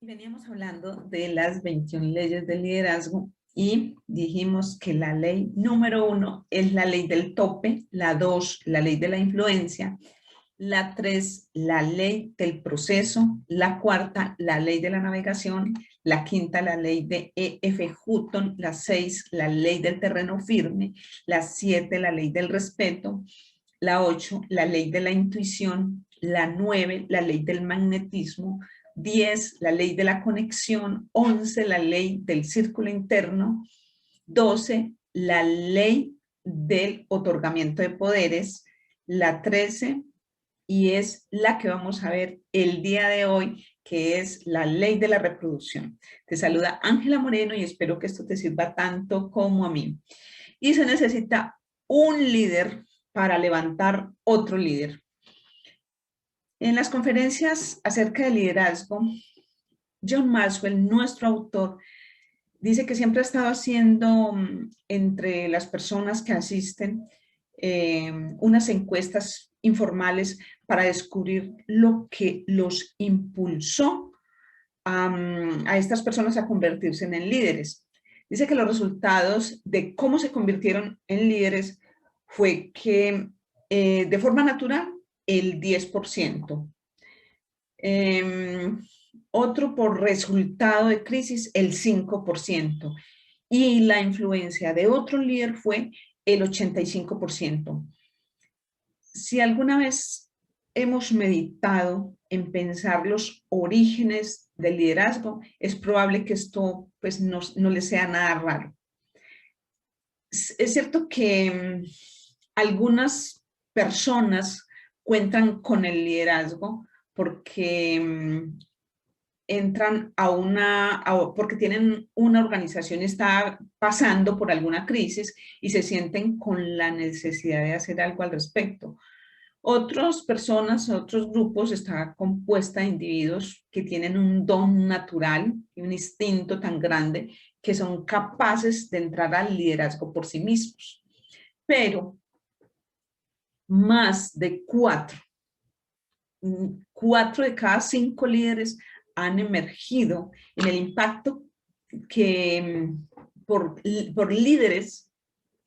Veníamos hablando de las 21 leyes del liderazgo y dijimos que la ley número 1 es la ley del tope, la 2, la ley de la influencia, la 3, la ley del proceso, la cuarta, la ley de la navegación, la quinta, la ley de E.F. Hutton, la 6, la ley del terreno firme, la 7, la ley del respeto, la 8, la ley de la intuición, la 9, la ley del magnetismo, 10, la ley de la conexión, 11, la ley del círculo interno, 12, la ley del otorgamiento de poderes, la 13, y es la que vamos a ver el día de hoy, que es la ley de la reproducción. Te saluda Ángela Moreno y espero que esto te sirva tanto como a mí. Y se necesita un líder para levantar otro líder. En las conferencias acerca del liderazgo, John Maxwell, nuestro autor, dice que siempre ha estado haciendo entre las personas que asisten unas encuestas informales para descubrir lo que los impulsó a estas personas a convertirse en líderes. Dice que los resultados de cómo se convirtieron en líderes fue que de forma natural el 10%. Otro por resultado de crisis el 5%. Y la influencia de otro líder fue el 85%. Si alguna vez hemos meditado en pensar los orígenes del liderazgo, es probable que esto pues, no le sea nada raro. Es cierto que algunas personas cuentan con el liderazgo porque entran porque tienen una organización, está pasando por alguna crisis y se sienten con la necesidad de hacer algo al respecto. Otras personas, otros grupos, está compuesta de individuos que tienen un don natural y un instinto tan grande que son capaces de entrar al liderazgo por sí mismos. Pero más de 4 de cada 5 líderes han emergido en el impacto que por líderes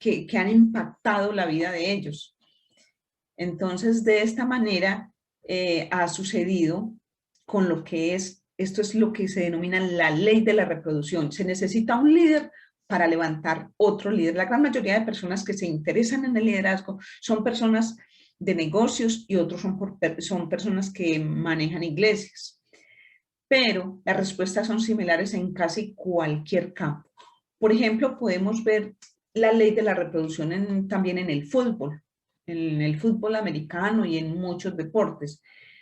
que han impactado la vida de ellos. Entonces, de esta manera ha sucedido con lo que esto es lo que se denomina la ley de la reproducción. Se necesita un líder para levantar otro líder. La gran mayoría de personas que se interesan en el liderazgo son personas de negocios y otros son personas que manejan iglesias. Pero las respuestas son similares en casi cualquier campo. Por ejemplo, podemos ver la ley de la reproducción también en el fútbol americano y en muchos deportes.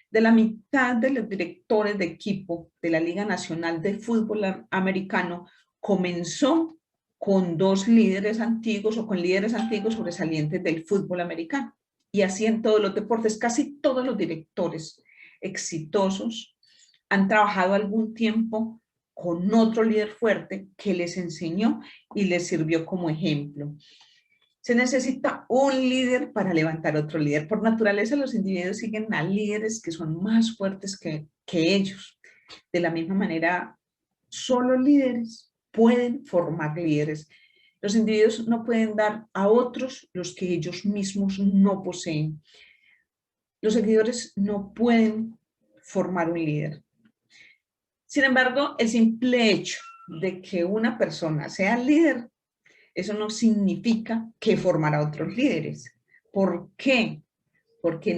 De la mitad de los directores de equipo de la Liga Nacional de Fútbol Americano comenzó con 2 líderes antiguos o con líderes antiguos sobresalientes del fútbol americano. Y así en todos los deportes, casi todos los directores exitosos han trabajado algún tiempo con otro líder fuerte que les enseñó y les sirvió como ejemplo. Se necesita un líder para levantar otro líder. Por naturaleza, los individuos siguen a líderes que son más fuertes que ellos. De la misma manera, solo líderes pueden formar líderes. Los individuos no pueden dar a otros los que ellos mismos no poseen. Los seguidores no pueden formar un líder. Sin embargo, el simple hecho de que una persona sea líder, eso no significa que formará otros líderes. ¿Por qué? ¿Por qué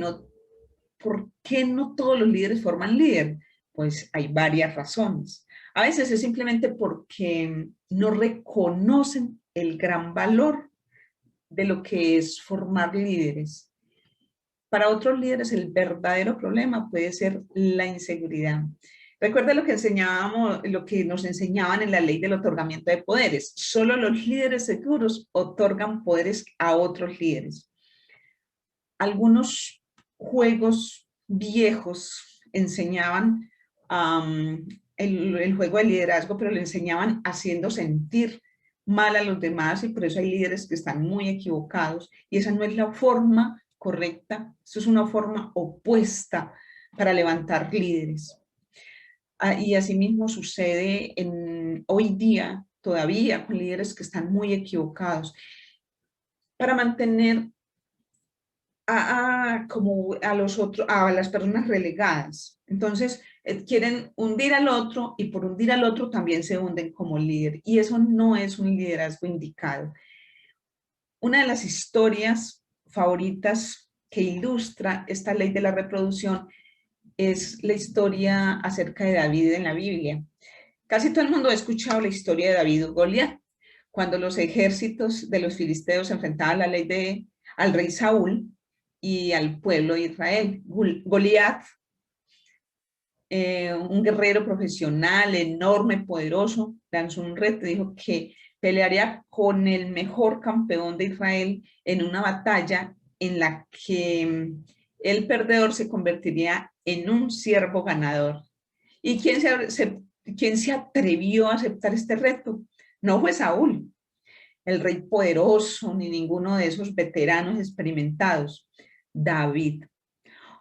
no todos los líderes forman líder? Pues hay varias razones. A veces es simplemente porque no reconocen el gran valor de lo que es formar líderes. Para otros líderes el verdadero problema puede ser la inseguridad. Recuerda lo que nos enseñaban en la ley del otorgamiento de poderes. Solo los líderes seguros otorgan poderes a otros líderes. Algunos juegos viejos enseñaban el juego de liderazgo, pero lo enseñaban haciendo sentir mal a los demás y por eso hay líderes que están muy equivocados y esa no es la forma correcta, esto es una forma opuesta para levantar líderes. Y asimismo sucede hoy día todavía con líderes que están muy equivocados. Para mantener como a las personas relegadas. Entonces, quieren hundir al otro y por hundir al otro también se hunden como líder. Y eso no es un liderazgo indicado. Una de las historias favoritas que ilustra esta ley de la reproducción es la historia acerca de David en la Biblia. Casi todo el mundo ha escuchado la historia de David y Goliat, cuando los ejércitos de los filisteos se enfrentaban a la ley al rey Saúl y al pueblo de Israel. Goliat, un guerrero profesional, enorme, poderoso, lanzó un reto, dijo que pelearía con el mejor campeón de Israel en una batalla en la que el perdedor se convertiría en un siervo ganador. ¿Y quién se atrevió a aceptar este reto? No fue Saúl, el rey poderoso, ni ninguno de esos veteranos experimentados. David,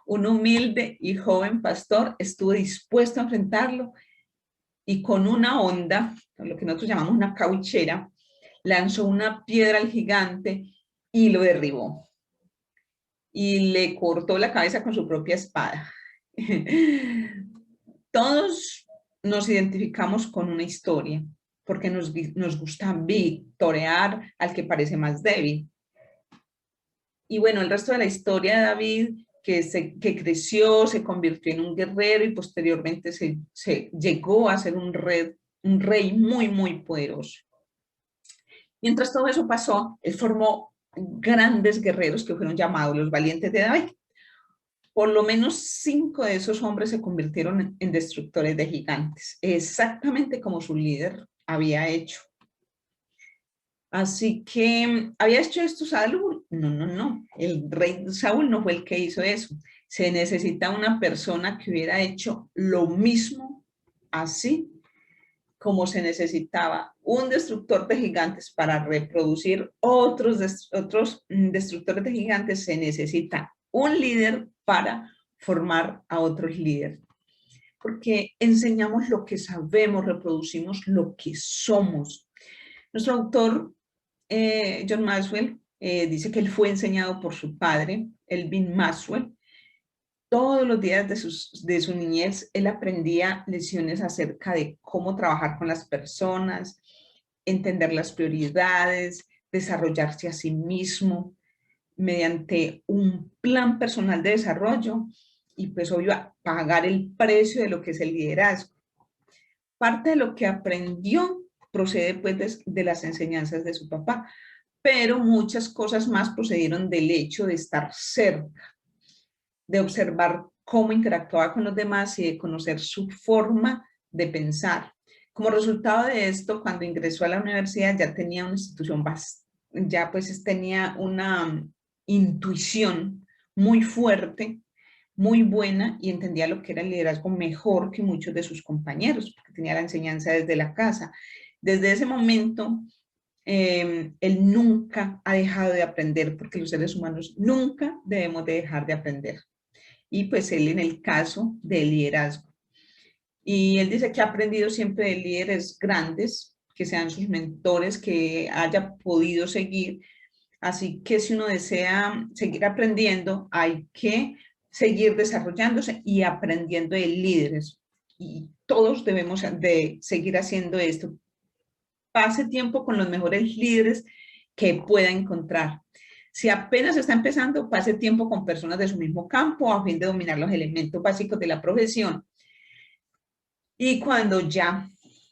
un humilde y joven pastor, estuvo dispuesto a enfrentarlo y con una honda, lo que nosotros llamamos una cauchera, lanzó una piedra al gigante y lo derribó. Y le cortó la cabeza con su propia espada. Todos nos identificamos con una historia, porque nos gusta victorear al que parece más débil. Y bueno, el resto de la historia de David, que creció, se convirtió en un guerrero y posteriormente se llegó a ser un rey muy, muy poderoso. Mientras todo eso pasó, él formó grandes guerreros que fueron llamados los valientes de David. Por lo menos 5 de esos hombres se convirtieron en destructores de gigantes, exactamente como su líder había hecho. Así que, ¿había hecho esto Saúl? No. El rey Saúl no fue el que hizo eso. Se necesita una persona que hubiera hecho lo mismo así como se necesitaba un destructor de gigantes para reproducir otros destructores de gigantes, se necesita un líder para formar a otros líderes. Porque enseñamos lo que sabemos, reproducimos lo que somos. Nuestro autor, John Maxwell, dice que él fue enseñado por su padre, Elvin Maxwell. Todos los días de su niñez, él aprendía lecciones acerca de cómo trabajar con las personas, entender las prioridades, desarrollarse a sí mismo mediante un plan personal de desarrollo y pues obvio pagar el precio de lo que es el liderazgo. Parte de lo que aprendió procede pues de las enseñanzas de su papá, pero muchas cosas más procedieron del hecho de estar cerca, de observar cómo interactuaba con los demás y de conocer su forma de pensar. Como resultado de esto, cuando ingresó a la universidad ya tenía una institución, ya pues tenía una intuición muy fuerte, muy buena y entendía lo que era el liderazgo mejor que muchos de sus compañeros, porque tenía la enseñanza desde la casa. Desde ese momento, él nunca ha dejado de aprender, porque los seres humanos nunca debemos de dejar de aprender. Y pues él en el caso del liderazgo. Y él dice que ha aprendido siempre de líderes grandes, que sean sus mentores, que haya podido seguir. Así que si uno desea seguir aprendiendo, hay que seguir desarrollándose y aprendiendo de líderes. Y todos debemos de seguir haciendo esto. Pase tiempo con los mejores líderes que pueda encontrar. Si apenas está empezando, pase tiempo con personas de su mismo campo a fin de dominar los elementos básicos de la profesión. Y cuando ya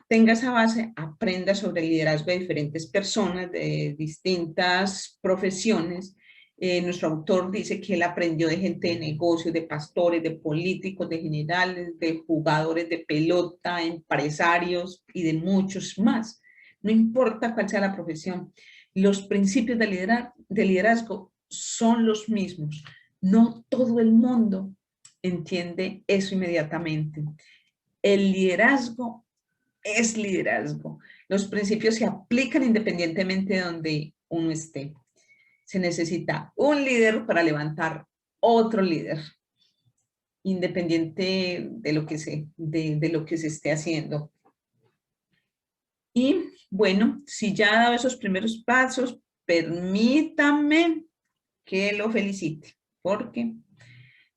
tenga esa base, aprenda sobre el liderazgo de diferentes personas de distintas profesiones. Nuestro autor dice que él aprendió de gente de negocios, de pastores, de políticos, de generales, de jugadores de pelota, empresarios y de muchos más. No importa cuál sea la profesión, los principios de liderazgo son los mismos. No todo el mundo entiende eso inmediatamente. El liderazgo es liderazgo. Los principios se aplican independientemente de donde uno esté. Se necesita un líder para levantar otro líder. independiente de lo que de lo que se esté haciendo. Y bueno, si ya ha dado esos primeros pasos, permítame que lo felicite, porque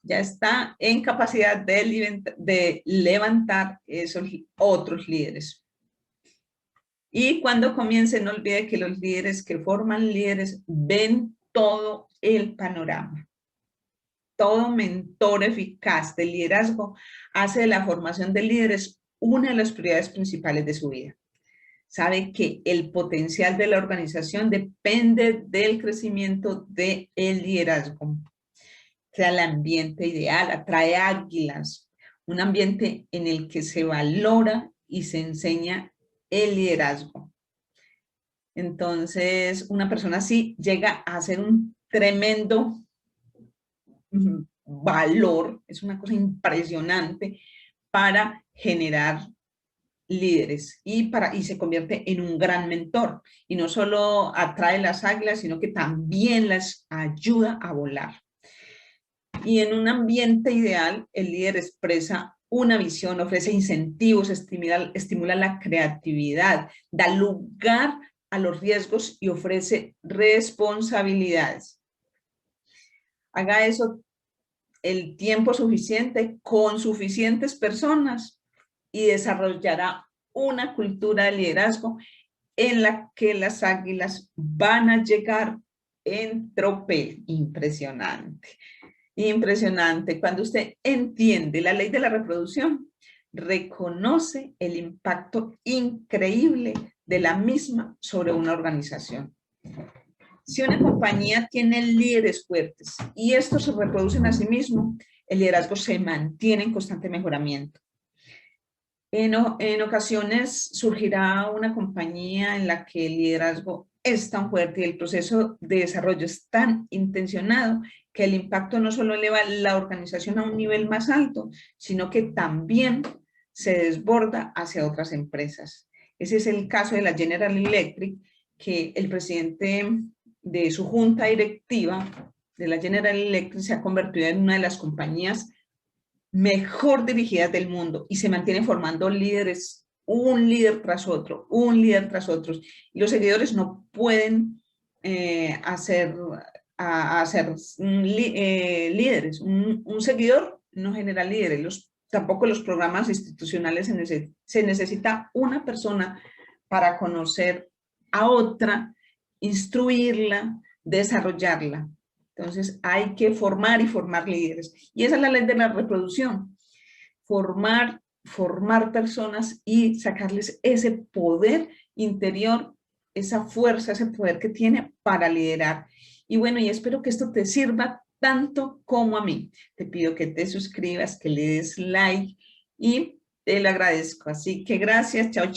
ya está en capacidad de levantar esos otros líderes. Y cuando comience, no olvide que los líderes que forman líderes ven todo el panorama. Todo mentor eficaz de liderazgo hace de la formación de líderes una de las prioridades principales de su vida. Sabe que el potencial de la organización depende del crecimiento del liderazgo. Crea el ambiente ideal, atrae águilas, un ambiente en el que se valora y se enseña el liderazgo. Entonces, una persona así llega a ser un tremendo valor, es una cosa impresionante para generar líderes y se convierte en un gran mentor. Y no solo atrae las águilas, sino que también las ayuda a volar. Y en un ambiente ideal, el líder expresa una visión, ofrece incentivos, estimula la creatividad, da lugar a los riesgos y ofrece responsabilidades. Haga eso el tiempo suficiente con suficientes personas y desarrollará una cultura de liderazgo en la que las águilas van a llegar en tropel. Impresionante. Impresionante. Cuando usted entiende la ley de la reproducción, reconoce el impacto increíble de la misma sobre una organización. Si una compañía tiene líderes fuertes y estos se reproducen a sí mismos, el liderazgo se mantiene en constante mejoramiento. En ocasiones surgirá una compañía en la que el liderazgo es tan fuerte y el proceso de desarrollo es tan intencionado que el impacto no solo eleva la organización a un nivel más alto, sino que también se desborda hacia otras empresas. Ese es el caso de la General Electric, que el presidente de su junta directiva de la General Electric se ha convertido en una de las compañías mejor dirigidas del mundo y se mantienen formando líderes, un líder tras otro, un líder tras otro. Y los seguidores no pueden hacer líderes. Un seguidor no genera líderes. Tampoco los programas institucionales se necesita una persona para conocer a otra, instruirla, desarrollarla. Entonces hay que formar y formar líderes. Y esa es la ley de la reproducción. Formar personas y sacarles ese poder interior, esa fuerza, ese poder que tiene para liderar. Y bueno, y espero que esto te sirva tanto como a mí. Te pido que te suscribas, que le des like y te lo agradezco. Así que gracias, chao, chao.